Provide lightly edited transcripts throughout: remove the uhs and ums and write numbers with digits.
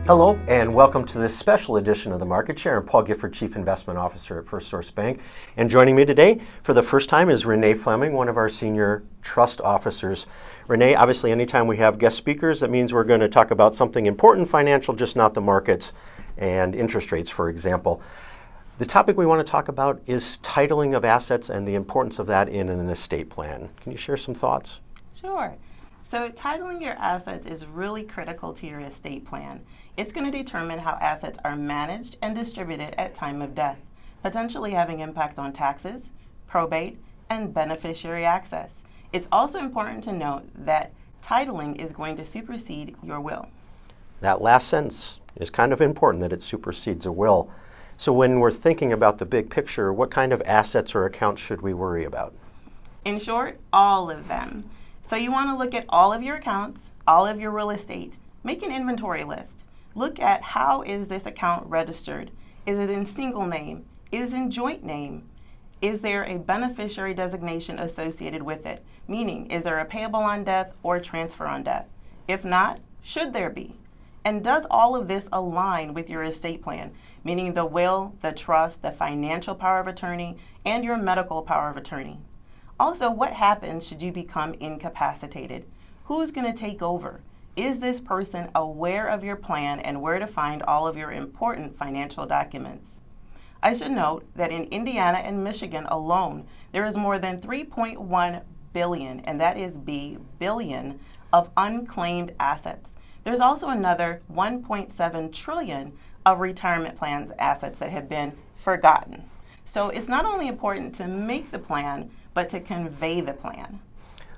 Hello and welcome to this special edition of the Marketshare. I'm Paul Gifford, Chief Investment Officer at First Source Bank. And joining me today for the first time is Renée Fleming, one of our senior trust officers. Renée, obviously anytime we have guest speakers, that means we're going to talk about something important financial, just not the markets and interest rates, for example. The topic we want to talk about is titling of assets and the importance of that in an estate plan. Can you share some thoughts? Sure. So titling your assets is really critical to your estate plan. It's going to determine how assets are managed and distributed at time of death, potentially having impact on taxes, probate, and beneficiary access. It's also important to note that titling is going to supersede your will. That last sentence is kind of important, that it supersedes a will. So when we're thinking about the big picture, what kind of assets or accounts should we worry about? In short, all of them. So you want to look at all of your accounts, all of your real estate. Make an inventory list. Look at how is this account registered? Is it in single name? Is it in joint name? Is there a beneficiary designation associated with it? Meaning, is there a payable on death or transfer on death? If not, should there be? And does all of this align with your estate plan? Meaning the will, the trust, the financial power of attorney, and your medical power of attorney. Also, what happens should you become incapacitated? Who's going to take over? Is this person aware of your plan and where to find all of your important financial documents? I should note that in Indiana and Michigan alone, there is more than 3.1 billion, and that is B, billion, of unclaimed assets. There's also another 1.7 trillion of retirement plans assets that have been forgotten. So it's not only important to make the plan, but to convey the plan.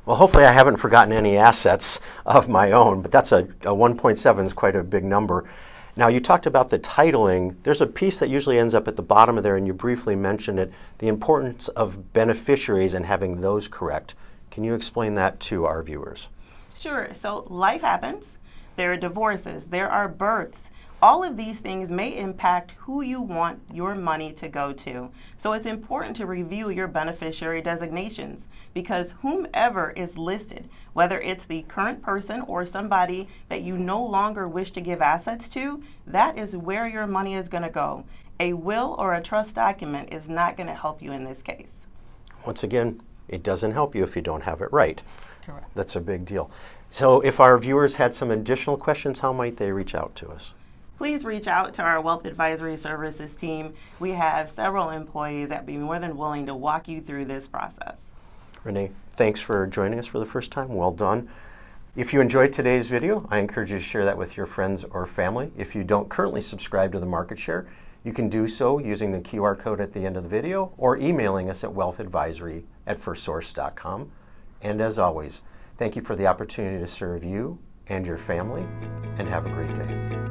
Well, hopefully I haven't forgotten any assets of my own, but that's a 1.7 is quite a big number. Now, you talked about the titling. There's a piece that usually ends up at the bottom of there, and you briefly mentioned it, the importance of beneficiaries and having those correct. Can you explain that to our viewers? Sure. So life happens. There are divorces. There are births. All of these things may impact who you want your money to go to. So it's important to review your beneficiary designations because whomever is listed, whether it's the current person or somebody that you no longer wish to give assets to, that is where your money is going to go. A will or a trust document is not going to help you in this case. Once again, it doesn't help you if you don't have it right. Correct. That's a big deal. So if our viewers had some additional questions, how might they reach out to us? Please reach out to our Wealth Advisory Services team. We have several employees that would be more than willing to walk you through this process. Renée, thanks for joining us for the first time. Well done. If you enjoyed today's video, I encourage you to share that with your friends or family. If you don't currently subscribe to the Marketshare, you can do so using the QR code at the end of the video or emailing us at wealthadvisory@firstsource.com. And as always, thank you for the opportunity to serve you and your family, and have a great day.